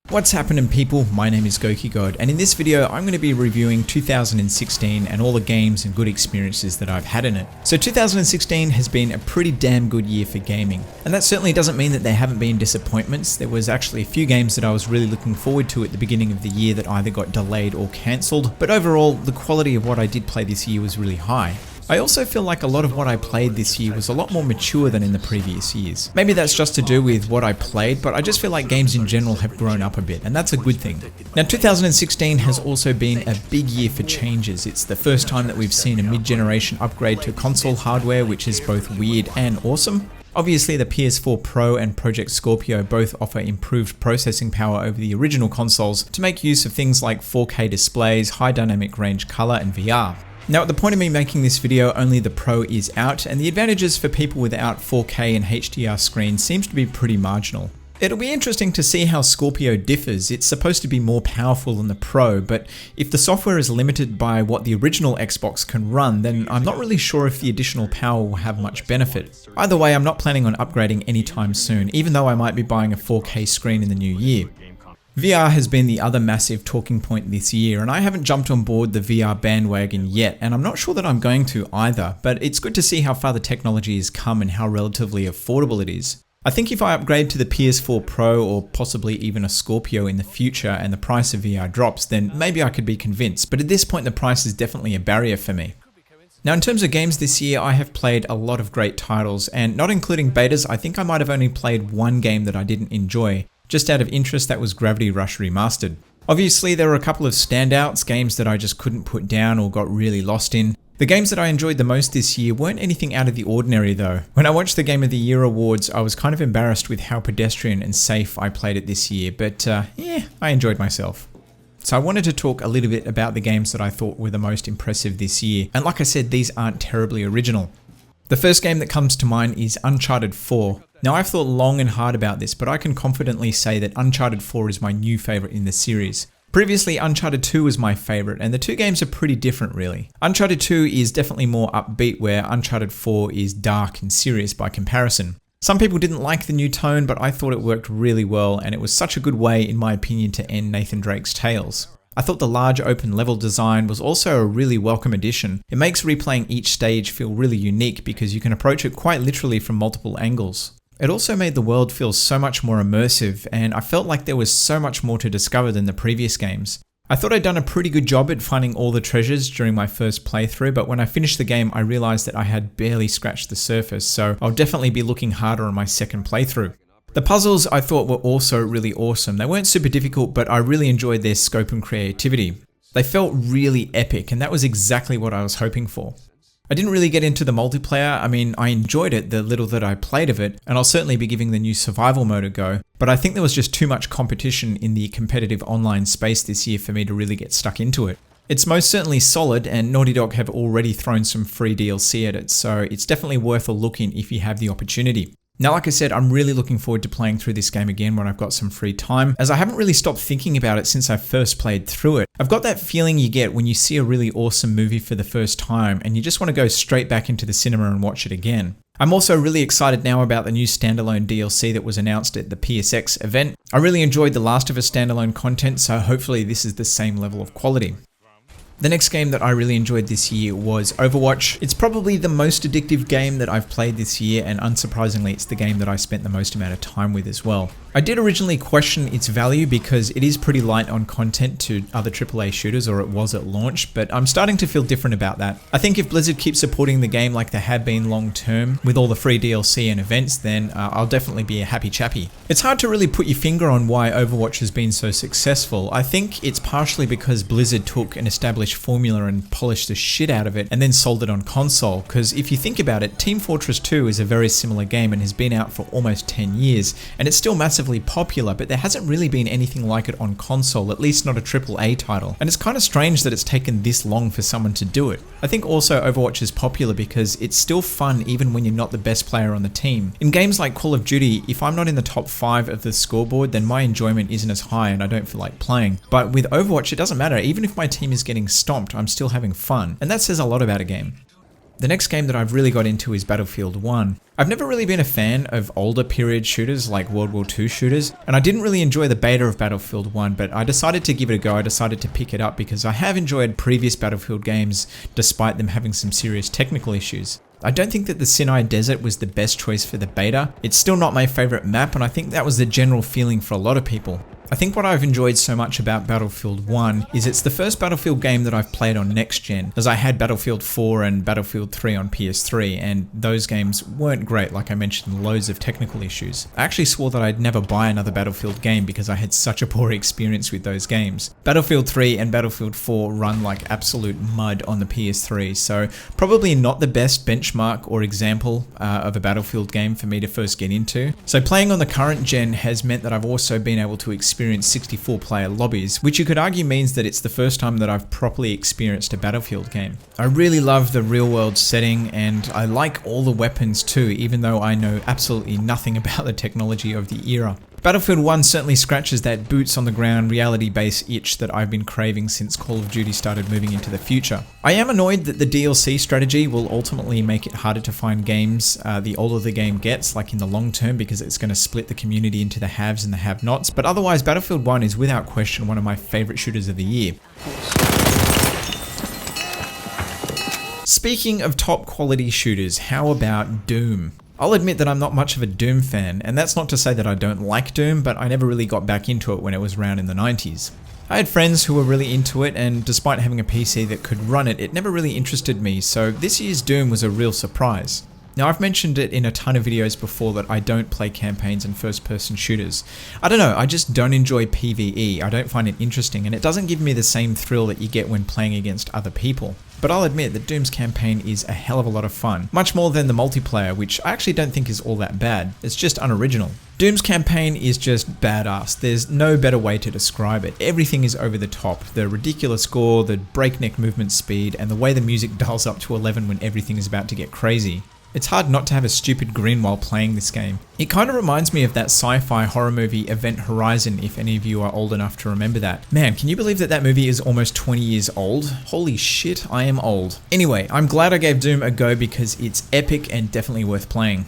What's happening, people? My name is goukigod, and in this video I'm going to be reviewing 2016 and all the games and good experiences that I've had in it. So 2016 has been a pretty damn good year for gaming, and that certainly doesn't mean that there haven't been disappointments. There was actually a few games that I was really looking forward to at the beginning of the year that either got delayed or cancelled, but overall the quality of what I did play this year was really high. I also feel like a lot of what I played this year was a lot more mature than in the previous years. Maybe that's just to do with what I played, but I just feel like games in general have grown up a bit, and that's a good thing. Now 2016 has also been a big year for changes. It's the first time that we've seen a mid-generation upgrade to console hardware, which is both weird and awesome. Obviously, the PS4 Pro and Project Scorpio both offer improved processing power over the original consoles to make use of things like 4K displays, high dynamic range color, and VR. Now at the point of me making this video, only the Pro is out, and the advantages for people without 4K and HDR screens seems to be pretty marginal. It'll be interesting to see how Scorpio differs. It's supposed to be more powerful than the Pro, but if the software is limited by what the original Xbox can run, then I'm not really sure if the additional power will have much benefit. Either way, I'm not planning on upgrading anytime soon, even though I might be buying a 4K screen in the new year. VR has been the other massive talking point this year, and I haven't jumped on board the VR bandwagon yet, and I'm not sure that I'm going to either, but it's good to see how far the technology has come and how relatively affordable it is. I think if I upgrade to the PS4 Pro or possibly even a Scorpio in the future and the price of VR drops, then maybe I could be convinced, but at this point the price is definitely a barrier for me. Now in terms of games this year, I have played a lot of great titles, and not including betas, I think I might have only played one game that I didn't enjoy. Just out of interest, that was Gravity Rush Remastered. Obviously, there were a couple of standouts, games that I just couldn't put down or got really lost in. The games that I enjoyed the most this year weren't anything out of the ordinary though. When I watched the Game of the Year awards, I was kind of embarrassed with how pedestrian and safe I played it this year, but yeah, I enjoyed myself. So I wanted to talk a little bit about the games that I thought were the most impressive this year, and like I said, these aren't terribly original. The first game that comes to mind is Uncharted 4. Now I've thought long and hard about this, but I can confidently say that Uncharted 4 is my new favourite in the series. Previously, Uncharted 2 was my favourite, and the two games are pretty different really. Uncharted 2 is definitely more upbeat, where Uncharted 4 is dark and serious by comparison. Some people didn't like the new tone, but I thought it worked really well, and it was such a good way, in my opinion, to end Nathan Drake's tales. I thought the large open level design was also a really welcome addition. It makes replaying each stage feel really unique because you can approach it quite literally from multiple angles. It also made the world feel so much more immersive, and I felt like there was so much more to discover than the previous games. I thought I'd done a pretty good job at finding all the treasures during my first playthrough, but when I finished the game I realised that I had barely scratched the surface, so I'll definitely be looking harder on my second playthrough. The puzzles I thought were also really awesome. They weren't super difficult, but I really enjoyed their scope and creativity. They felt really epic, and that was exactly what I was hoping for. I didn't really get into the multiplayer. I mean, I enjoyed it, the little that I played of it, and I'll certainly be giving the new survival mode a go, but I think there was just too much competition in the competitive online space this year for me to really get stuck into it. It's most certainly solid, and Naughty Dog have already thrown some free DLC at it, so it's definitely worth a look in if you have the opportunity. Now, like I said, I'm really looking forward to playing through this game again when I've got some free time, as I haven't really stopped thinking about it since I first played through it. I've got that feeling you get when you see a really awesome movie for the first time and you just want to go straight back into the cinema and watch it again. I'm also really excited now about the new standalone DLC that was announced at the PSX event. I really enjoyed the Last of Us standalone content, so hopefully this is the same level of quality. The next game that I really enjoyed this year was Overwatch. It's probably the most addictive game that I've played this year, and unsurprisingly it's the game that I spent the most amount of time with as well. I did originally question its value because it is pretty light on content to other AAA shooters, or it was at launch, but I'm starting to feel different about that. I think if Blizzard keeps supporting the game like they have been long term, with all the free DLC and events, then I'll definitely be a happy chappy. It's hard to really put your finger on why Overwatch has been so successful. I think it's partially because Blizzard took an established formula and polished the shit out of it and then sold it on console, because if you think about it, Team Fortress 2 is a very similar game and has been out for almost 10 years, and it's still massively popular, but there hasn't really been anything like it on console, at least not a AAA title. And it's kind of strange that it's taken this long for someone to do it. I think also Overwatch is popular because it's still fun even when you're not the best player on the team. In games like Call of Duty, if I'm not in the top 5 of the scoreboard, then my enjoyment isn't as high and I don't feel like playing. But with Overwatch, it doesn't matter. Even if my team is getting stomped, I'm still having fun. And that says a lot about a game. The next game that I've really got into is Battlefield 1. I've never really been a fan of older period shooters like World War II shooters, and I didn't really enjoy the beta of Battlefield 1, but I decided to give it a go. I decided to pick it up because I have enjoyed previous Battlefield games despite them having some serious technical issues. I don't think that the Sinai Desert was the best choice for the beta. It's still not my favorite map, and I think that was the general feeling for a lot of people. I think what I've enjoyed so much about Battlefield 1 is it's the first Battlefield game that I've played on next gen, as I had Battlefield 4 and Battlefield 3 on PS3, and those games weren't great, like I mentioned, loads of technical issues. I actually swore that I'd never buy another Battlefield game because I had such a poor experience with those games. Battlefield 3 and Battlefield 4 run like absolute mud on the PS3, so probably not the best benchmark or example of a Battlefield game for me to first get into. So playing on the current gen has meant that I've also been able to experience 64-player lobbies, which you could argue means that it's the first time that I've properly experienced a Battlefield game. I really love the real-world setting, and I like all the weapons too, even though I know absolutely nothing about the technology of the era. Battlefield 1 certainly scratches that boots-on-the-ground reality-based itch that I've been craving since Call of Duty started moving into the future. I am annoyed that the DLC strategy will ultimately make it harder to find games the older the game gets, like in the long term, because it's going to split the community into the haves and the have-nots, but otherwise Battlefield 1 is without question one of my favourite shooters of the year. Speaking of top quality shooters, how about Doom? I'll admit that I'm not much of a Doom fan, and that's not to say that I don't like Doom, but I never really got back into it when it was around in the 90s. I had friends who were really into it, and despite having a PC that could run it, it never really interested me, so this year's Doom was a real surprise. Now, I've mentioned it in a ton of videos before that I don't play campaigns and first-person shooters. I don't know, I just don't enjoy PvE, I don't find it interesting, and it doesn't give me the same thrill that you get when playing against other people. But I'll admit that Doom's campaign is a hell of a lot of fun, much more than the multiplayer, which I actually don't think is all that bad. It's just unoriginal. Doom's campaign is just badass. There's no better way to describe it. Everything is over the top. The ridiculous gore, the breakneck movement speed, and the way the music dials up to 11 when everything is about to get crazy. It's hard not to have a stupid grin while playing this game. It kind of reminds me of that sci-fi horror movie Event Horizon, if any of you are old enough to remember that. Man, can you believe that that movie is almost 20 years old? Holy shit, I am old. Anyway, I'm glad I gave Doom a go because it's epic and definitely worth playing.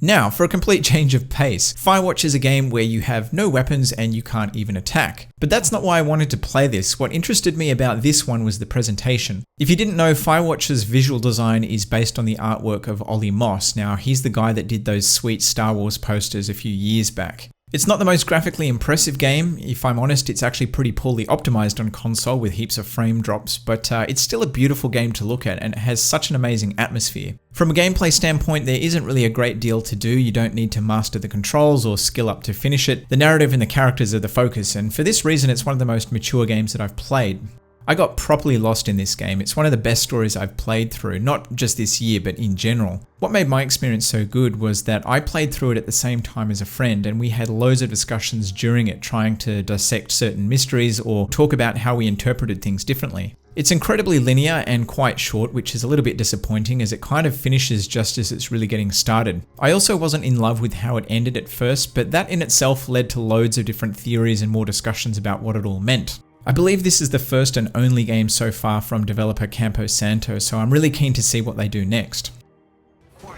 Now, for a complete change of pace, Firewatch is a game where you have no weapons and you can't even attack. But that's not why I wanted to play this. What interested me about this one was the presentation. If you didn't know, Firewatch's visual design is based on the artwork of Ollie Moss. Now, he's the guy that did those sweet Star Wars posters a few years back. It's not the most graphically impressive game. If I'm honest, it's actually pretty poorly optimized on console with heaps of frame drops, but it's still a beautiful game to look at and it has such an amazing atmosphere. From a gameplay standpoint, there isn't really a great deal to do. You don't need to master the controls or skill up to finish it. The narrative and the characters are the focus, and for this reason, it's one of the most mature games that I've played. I got properly lost in this game. It's one of the best stories I've played through, not just this year, but in general. What made my experience so good was that I played through it at the same time as a friend, and we had loads of discussions during it trying to dissect certain mysteries or talk about how we interpreted things differently. It's incredibly linear and quite short, which is a little bit disappointing as it kind of finishes just as it's really getting started. I also wasn't in love with how it ended at first, but that in itself led to loads of different theories and more discussions about what it all meant. I believe this is the first and only game so far from developer Campo Santo, so I'm really keen to see what they do next.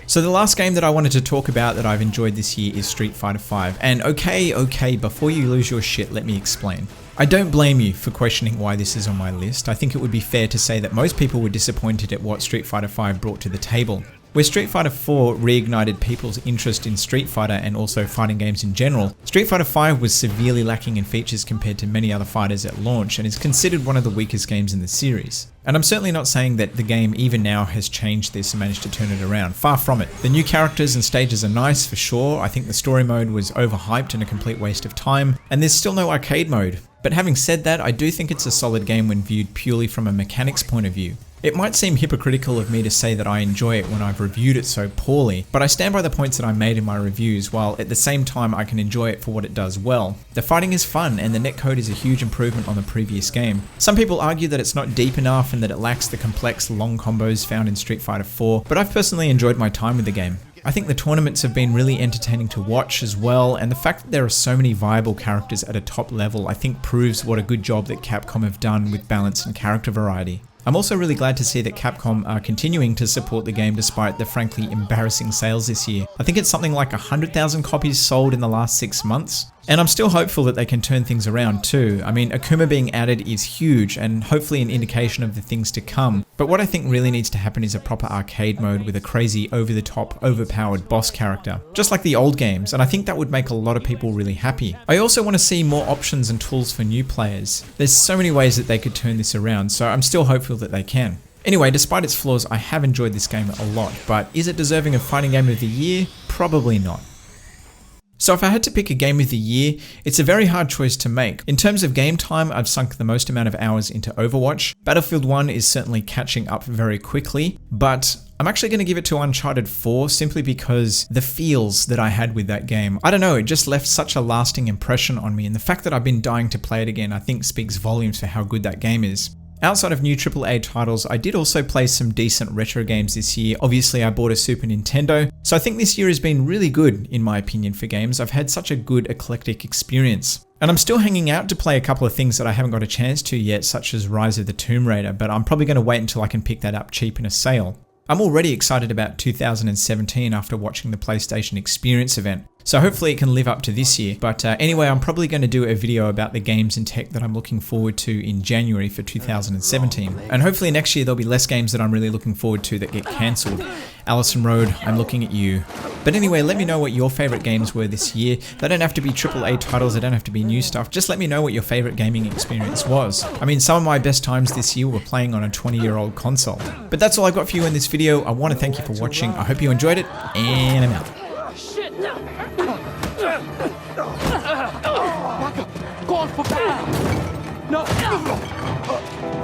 So the last game that I wanted to talk about that I've enjoyed this year is Street Fighter V, and okay, before you lose your shit, let me explain. I don't blame you for questioning why this is on my list. I think it would be fair to say that most people were disappointed at what Street Fighter V brought to the table. Where Street Fighter IV reignited people's interest in Street Fighter and also fighting games in general, Street Fighter V was severely lacking in features compared to many other fighters at launch and is considered one of the weakest games in the series. And I'm certainly not saying that the game even now has changed this and managed to turn it around, far from it. The new characters and stages are nice for sure. I think the story mode was overhyped and a complete waste of time, and there's still no arcade mode. But having said that, I do think it's a solid game when viewed purely from a mechanics point of view. It might seem hypocritical of me to say that I enjoy it when I've reviewed it so poorly, but I stand by the points that I made in my reviews, while at the same time I can enjoy it for what it does well. The fighting is fun, and the netcode is a huge improvement on the previous game. Some people argue that it's not deep enough and that it lacks the complex long combos found in Street Fighter IV, but I've personally enjoyed my time with the game. I think the tournaments have been really entertaining to watch as well, and the fact that there are so many viable characters at a top level I think proves what a good job that Capcom have done with balance and character variety. I'm also really glad to see that Capcom are continuing to support the game despite the frankly embarrassing sales this year. I think it's something like 100,000 copies sold in the last 6 months. And I'm still hopeful that they can turn things around too. I mean, Akuma being added is huge and hopefully an indication of the things to come. But what I think really needs to happen is a proper arcade mode with a crazy, over-the-top, overpowered boss character. Just like the old games, and I think that would make a lot of people really happy. I also want to see more options and tools for new players. There's so many ways that they could turn this around, so I'm still hopeful that they can. Anyway, despite its flaws, I have enjoyed this game a lot, but is it deserving of Fighting Game of the Year? Probably not. So if I had to pick a game of the year, it's a very hard choice to make. In terms of game time, I've sunk the most amount of hours into Overwatch. Battlefield 1 is certainly catching up very quickly, but I'm actually going to give it to Uncharted 4 simply because the feels that I had with that game. I don't know, it just left such a lasting impression on me, and the fact that I've been dying to play it again I think speaks volumes for how good that game is. Outside of new AAA titles, I did also play some decent retro games this year. Obviously, I bought a Super Nintendo, so I think this year has been really good, in my opinion, for games. I've had such a good eclectic experience. And I'm still hanging out to play a couple of things that I haven't got a chance to yet, such as Rise of the Tomb Raider, but I'm probably going to wait until I can pick that up cheap in a sale. I'm already excited about 2017 after watching the PlayStation Experience event, so hopefully it can live up to this year. But anyway, I'm probably going to do a video about the games and tech that I'm looking forward to in January for 2017. And hopefully next year there'll be less games that I'm really looking forward to that get cancelled. Allison Road, I'm looking at you. But anyway, let me know what your favourite games were this year. They don't have to be AAA titles, they don't have to be new stuff. Just let me know what your favourite gaming experience was. I mean, some of my best times this year were playing on a 20-year-old console. But that's all I've got for you in this video. I want to thank you for watching. I hope you enjoyed it, and I'm out. Go on for no.